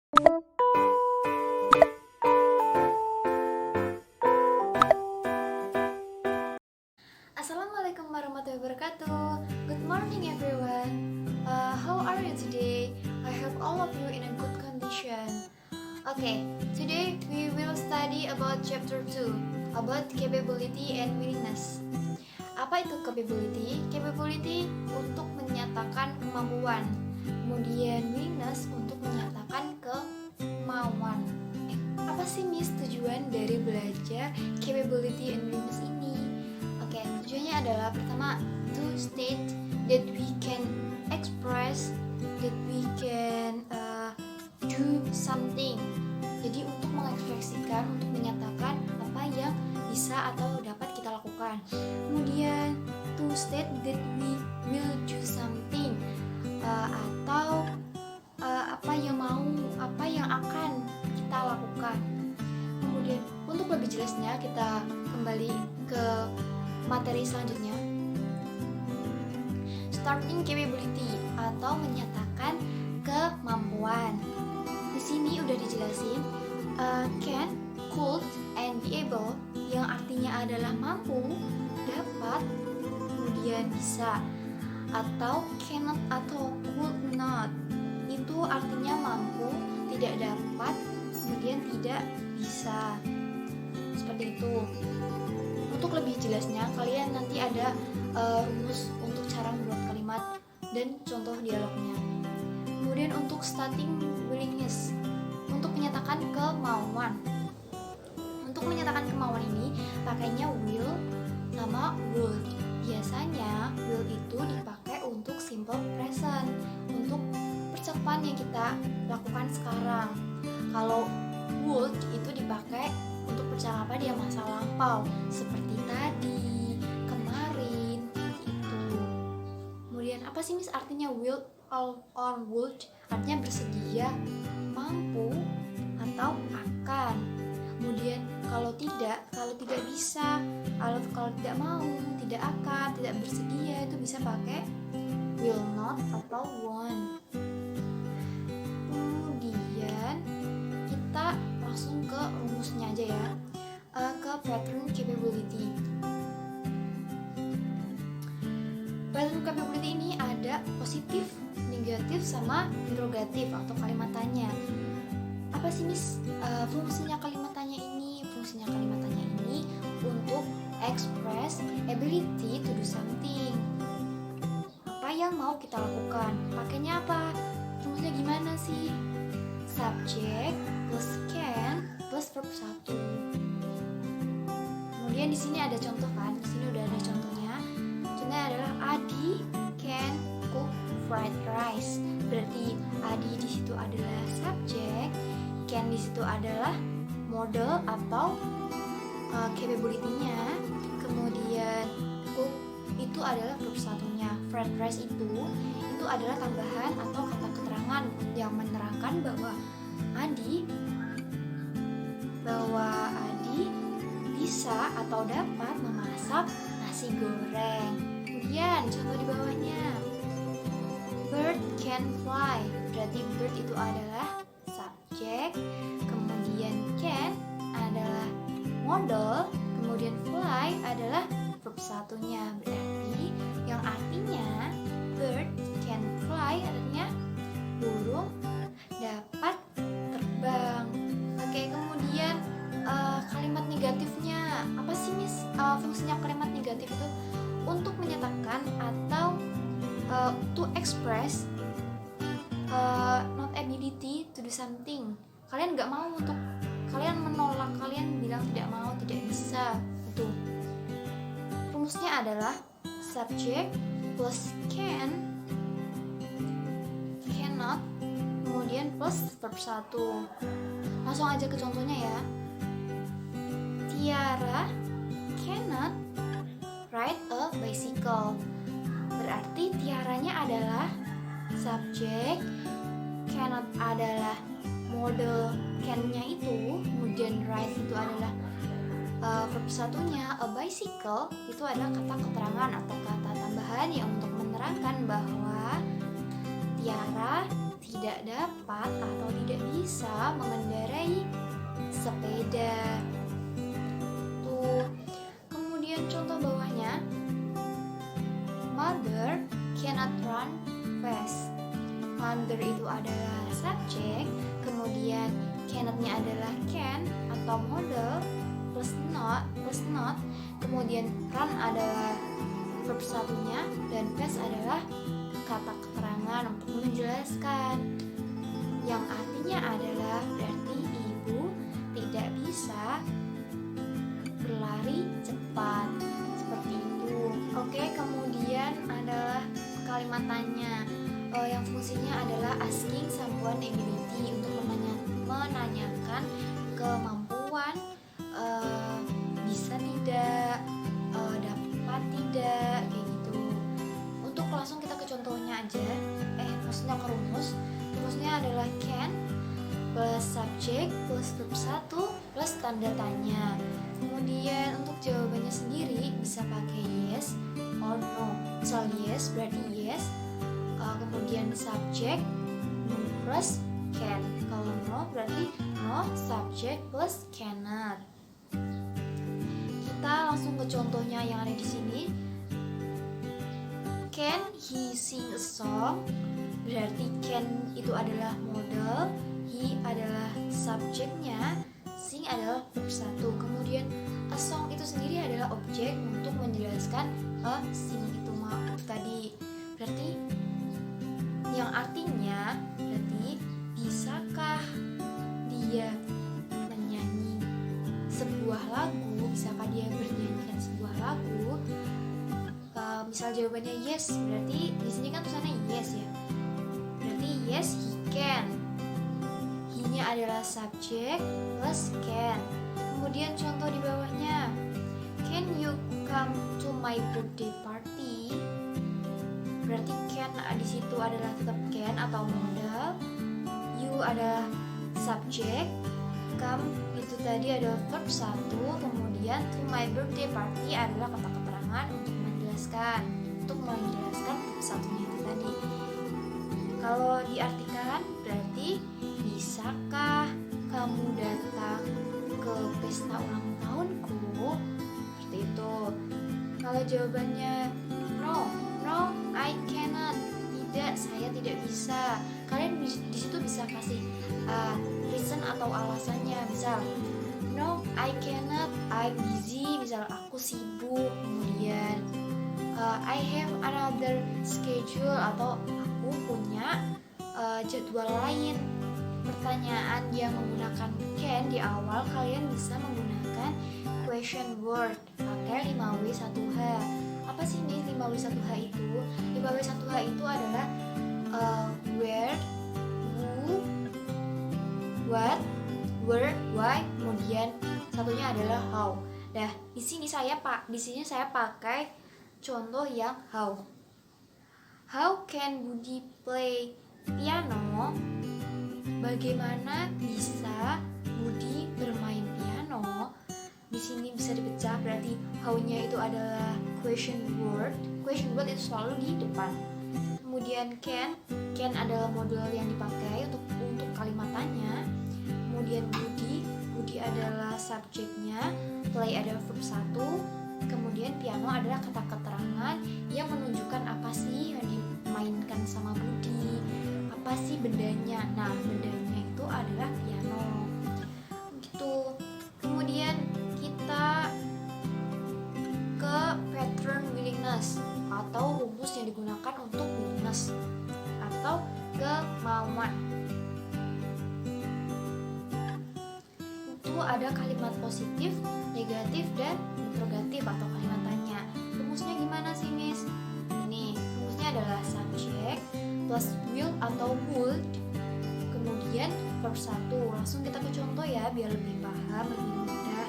Assalamualaikum warahmatullahi wabarakatuh. Good morning everyone. How are you today? I hope all of you in a good condition. Okay, today we will study about chapter 2 about capability and willingness. Apa itu capability? Capability untuk menyatakan kemampuan. Kemudian willingness untuk menyatakan kemauan. Apa sih Miss tujuan dari belajar capability and willingness ini? Oke, tujuannya adalah pertama to state that we can express, that we can do something. Jadi untuk mengekspresikan, untuk menyatakan apa yang bisa atau dapat kita lakukan. Kemudian to state that we will do something, atau apa yang mau, apa yang akan kita lakukan. Kemudian untuk lebih jelasnya kita kembali ke materi selanjutnya. Starting capability atau menyatakan kemampuan. Di sini udah dijelasin can, could, and be able, yang artinya adalah mampu, dapat, kemudian bisa, atau cannot atau could not, itu artinya mampu, tidak dapat, kemudian tidak bisa. Seperti itu. Untuk lebih jelasnya, kalian nanti ada rumus untuk cara membuat kalimat dan contoh dialognya. Kemudian untuk stating willingness, untuk menyatakan kemauan. Untuk menyatakan kemauan ini pakainya will sama would. Biasanya will itu dipakai untuk simple present, untuk percakapan yang kita lakukan sekarang. Kalau would itu dipakai untuk percakapan yang masa lampau, seperti tadi, kemarin, itu. Kemudian apa sih Miss artinya will or would? Artinya bersedia, mampu, atau akan. Kemudian kalau tidak bisa, kalau tidak mau, tidak akan, tidak bersedia, itu bisa pakai will not atau won't. Kemudian kita langsung ke rumusnya aja ya, ke pattern capability. Pattern capability ini ada positif, negatif, sama interrogatif atau kalimat tanya. Apa sih Miss fungsinya kalimat tanya ini? Fungsinya kalimat tanya ini untuk express ability to do something. Apa yang mau kita lakukan? Pakainya apa? Rumusnya gimana sih? Subject plus can plus verb 1. Kemudian di sini ada contoh kan? Di sini udah ada contohnya. Contohnya adalah Adi can cook fried rice. Berarti Adi di situ adalah subject, can di situ adalah model atau capability-nya. Kemudian cook itu adalah verb 1-nya. Fried rice itu adalah tambahan atau kata keterangan yang menerangkan bahwa Adi bisa atau dapat memasak nasi goreng. Kemudian contoh di bawahnya, bird can fly. Berarti bird itu adalah subjek, kemudian can adalah model, kemudian fly adalah verb 1-nya. Berarti yang artinya bird can fly artinya burung dapat terbang. Oke, kemudian kalimat negatifnya apa sih Miss? Fungsinya kalimat negatif itu untuk menyatakan atau to express not ability to do something. Kalian nggak mau, untuk kalian menolak, kalian bilang tidak mau, tidak bisa. Itu rumusnya adalah subject plus can, cannot, kemudian plus verb 1. Langsung aja ke contohnya ya. Tiara cannot ride a bicycle. Berarti tiaranya adalah subjek, cannot adalah model, can-nya itu, kemudian ride itu adalah verb 1-nya, a bicycle itu adalah kata keterangan atau kata tambahan yang untuk menerangkan bahwa Tiara tidak dapat atau tidak bisa mengendarai sepeda. Tuh. Kemudian contoh bawahnya, mother cannot run fast. Mother itu adalah subjek, kemudian cannot-nya adalah can atau modal, plus not, kemudian run adalah verb satunya, dan fast adalah kata keterangan untuk menjelaskan, yang artinya adalah berarti ibu tidak bisa berlari cepat, seperti itu. Oke, kemudian adalah kalimat tanya yang fungsinya adalah asking someone ability, untuk menanyakan kemampuan, bisa tidak, dapat tidak, kayak gitu. Untuk langsung kita ke contohnya aja, maksudnya ke rumusnya adalah can plus subject plus verb 1 plus tanda tanya. Kemudian untuk jawabannya sendiri bisa pakai yes or no. Misal yes berarti yes, kemudian subject plus can. Kalau no berarti no subject plus cannot. Kita langsung ke contohnya yang ada di sini. Can he sing a song? Berarti can itu adalah modal, he adalah subjeknya, sing adalah verb 1. Kemudian a song itu sendiri adalah objek untuk menjelaskan sing itu tadi. Berarti yang artinya berarti bisakah dia menyanyi sebuah lagu, bisakah dia bernyanyikan sebuah lagu? Misal jawabannya yes, berarti di sini kan tulisannya yes ya. Berarti yes he can. He-nya adalah subjek plus can. Kemudian contoh di bawahnya, can you come to my birthday party? Berarti can di situ adalah tetap can atau modal. You adalah subjek, come itu tadi adalah verb 1, kemudian to my birthday party adalah kata keterangan untuk menjelaskan verb 1-nya itu tadi. Kalau diartikan berarti bisakah kamu datang ke pesta ulang tahunku? Seperti itu. Kalau jawabannya no, I cannot. Tidak, saya tidak bisa. Kalian di situ bisa kasih reason atau alasannya. Misal, no, I cannot. I'm busy. Misal aku sibuk. Kemudian I have another schedule atau aku punya jadwal lain. Pertanyaan yang menggunakan can di awal kalian bisa menggunakan question word pakai 5W1H. Apa sih nih 5W1H itu? 5W1H itu adalah where, who, what, where, why, kemudian satunya adalah how. Nah, di sini saya pakai contoh yang how. How can Budi play piano? Bagaimana bisa Budi bermain piano? Di sini bisa dipecah, berarti how-nya itu adalah question word. Question word itu selalu di depan. Kemudian can adalah modul yang dipakai untuk kalimat tanya. Kemudian Budi adalah subjeknya, play adalah verb 1. Kemudian piano adalah kata keterangan yang menunjukkan apa sih yang dimainkan sama Budi, apa sih bendanya. Nah, bendanya itu adalah piano. Gitu. Kemudian kita ke pattern willingness atau rumus yang digunakan untuk willingness atau kemauan. Itu ada kalimat positif, negatif, dan interrogatif atau kalimat tanya. Rumusnya gimana sih, Miss? Ini rumusnya adalah subject plus will atau would, kemudian verb 1. Langsung kita ke contoh ya biar lebih paham, lebih mudah.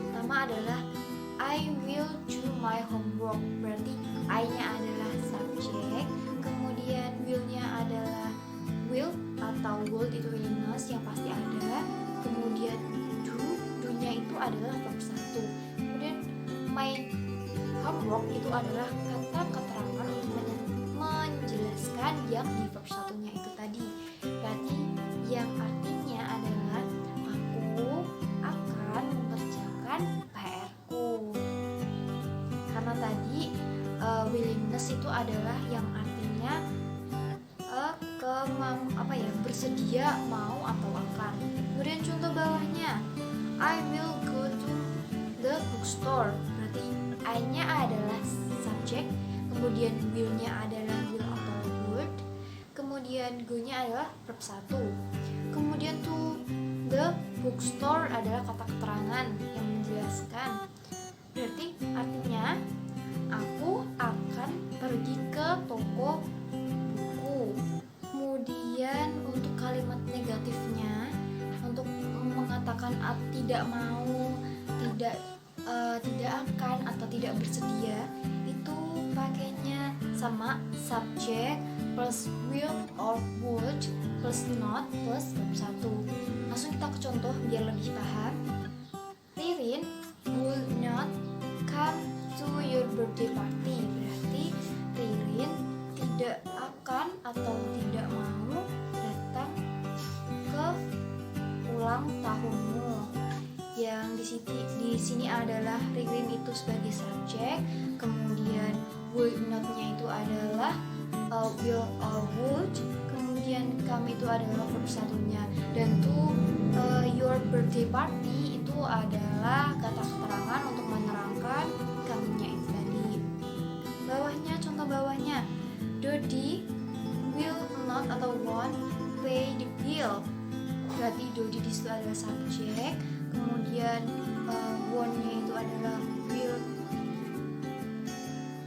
Pertama adalah I will do my homework. Berarti I-nya adalah subjek, kemudian will-nya adalah will atau would itu willingness yang pasti ada. Kemudian do-nya itu adalah verb 1. Kemudian my homework itu adalah kata keterangan untuk menjelaskan yang di verb 1-nya itu tadi. itu adalah yang artinya bersedia, mau atau akan. Kemudian contoh bawahnya, I will go to the bookstore. Berarti I-nya adalah subjek, kemudian will-nya adalah will atau would, kemudian go-nya adalah verb 1. Kemudian to the bookstore adalah kata keterangan yang menjelaskan. Berarti artinya aku akan pergi ke toko buku. Kemudian untuk kalimat negatifnya, untuk mengatakan tidak mau, tidak akan atau tidak bersedia, itu pakainya sama subjek plus will or would plus not plus verb 1. Langsung kita ke contoh biar lebih paham. Ririn would not come to your birthday party. Berarti Ririn tidak akan atau tidak mau datang ke ulang tahunmu. Yang di sini adalah Ririn itu sebagai subjek, kemudian would not-nya itu adalah will or would, kemudian come itu adalah verb 1-nya, dan to your birthday party itu adalah kata keterangan untuk menerangkan come-nya itu tadi. Bawahnya, contoh bawahnya, Dodi will not atau won't pay the bill. Berarti Dodi di situ adalah subjek, kemudian won't-nya itu adalah will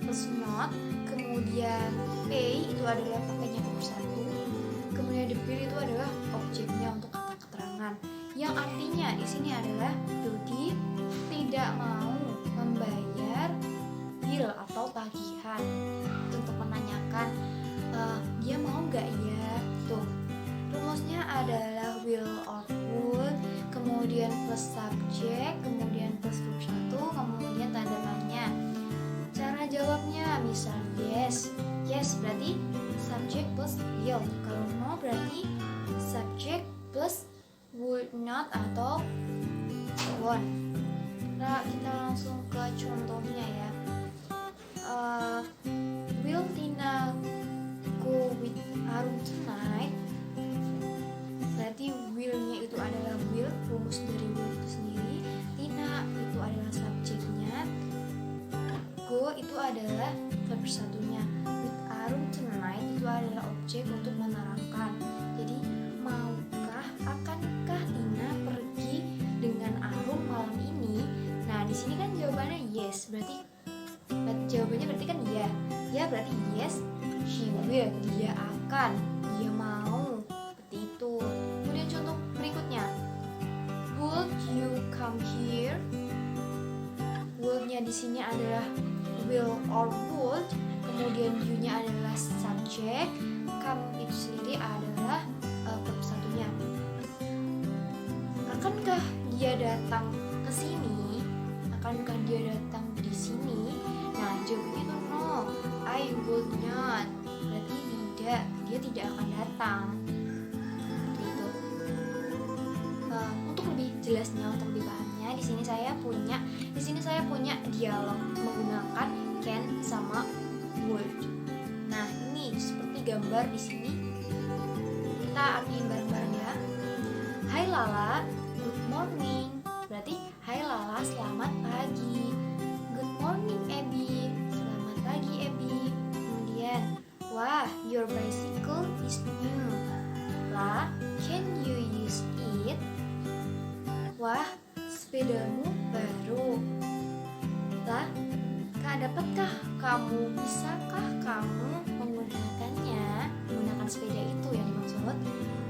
plus not, kemudian pay itu adalah pakainya verb 1, kemudian the bill itu adalah objeknya untuk kata keterangan, yang artinya di sini adalah Dodi tidak mau membayar bill atau tagihan. Untuk menanyakan dia mau nggak ya, tuh rumusnya adalah will or would, kemudian plus subjek, kemudian plus verb 1, kemudian tanda tanya. Cara jawabnya misal yes berarti subjek plus will, kalau no berarti subjek plus would not atau won't. Nah, kita langsung ke contohnya ya. Will Tina go with Arun tonight? Berarti will-nya itu adalah will, rumus dari will itu sendiri. Tina itu adalah subjeknya, go itu adalah verb 1-nya, with Arun tonight itu adalah objek untuk menerangkan. Jadi maukah, akankah Tina pergi dengan Arun malam ini? Nah, di sini kan jawabannya yes, berarti jawabannya berarti kan ya berarti yes, she will, dia akan, dia mau, seperti itu. Kemudian contoh berikutnya, would you come here? Would-nya di sini adalah will or would, kemudian you-nya adalah subjek, come itu sendiri adalah verb 1-nya. Akankah dia datang ke sini? Akankah dia datang di sini? Nah, jawabannya itu no, I would not. Berarti tidak, dia tidak akan datang. Gitu. Untuk lebih jelasnya, untuk lebih pahamnya, di sini saya punya dialog menggunakan can sama would. Nah, ini seperti gambar di sini. Kita artiin bareng-bareng ya. Hai Lala, good morning. Berarti hai Lala, selamat pagi. Good morning Abby, selamat pagi Abby. Kemudian, wah, your bicycle is new. La, can you use it? Wah, sepedamu baru. La, dapatkah kamu, bisakah kamu menggunakannya? Menggunakan sepeda itu yang dimaksud.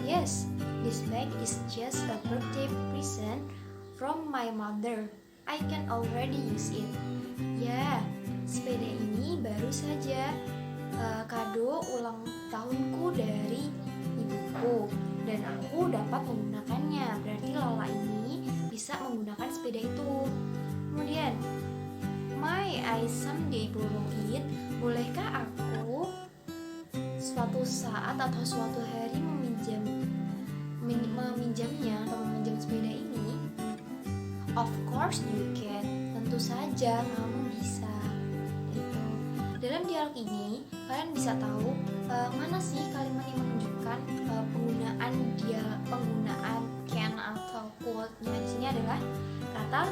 Yes, this bag is just a birthday present from my mother. I can already use it. Ya, sepeda ini baru saja kado ulang tahunku dari ibuku dan aku dapat menggunakannya. Berarti Lala ini bisa menggunakan sepeda itu. Kemudian, may I someday borrow it? Bolehkah aku suatu saat atau suatu hari meminjamnya atau meminjam sepeda ini? Of course you can. Tentu saja kamu bisa. Gitu. Dalam dialog ini, kalian bisa tahu mana sih kalimat yang menunjukkan penggunaan can atau could. Nah, di sini adalah kata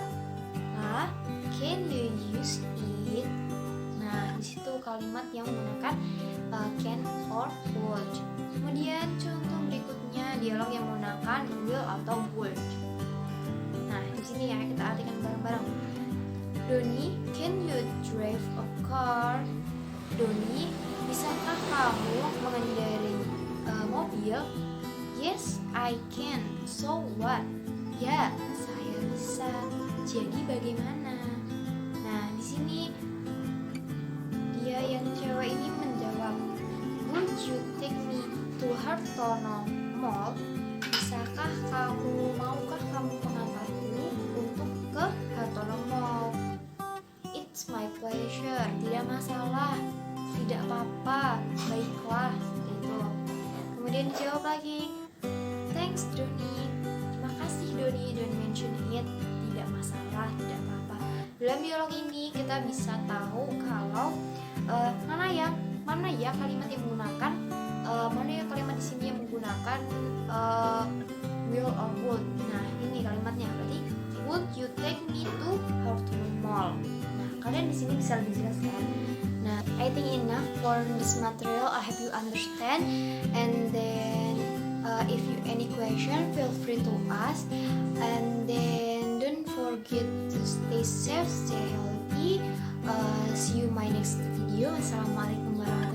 la, can you use it? Nah, di situ kalimat yang menggunakan can or would. Kemudian contoh berikutnya dialog yang menggunakan will atau would. Nah, di sini ya kita artikan bareng-bareng. Doni, can you drive a car? Doni, bisakah kamu mengendarai mobil? Yes, I can. So what? Ya, saya bisa. Jadi bagaimana? Nah, di sini dia yang cewek ini menjawab, would you take me to Hartono Mall? Maukah kamu mengantarku untuk ke Hartono Mall? It's my pleasure. Tidak masalah. Tidak apa-apa. Baiklah. Itu. Kemudian dijawab lagi, thanks Doni. Terima kasih Doni. Don't mention it. Tidak masalah. Tidak apa-apa. Dalam dialog ini kita bisa tahu kalau mana ya kalimat yang menggunakan kalimat di sini yang menggunakan will or would. Nah, ini kalimatnya berarti would you take me to Hartono Mall? Nah, kalian di sini bisa lebih jelas kan? Nah, I think enough for this material. I hope you understand. And then if you any question, feel free to ask. And then don't forget to stay safe, stay healthy. See you my next video. Assalamualaikum warahmatullahi wabarakatuh.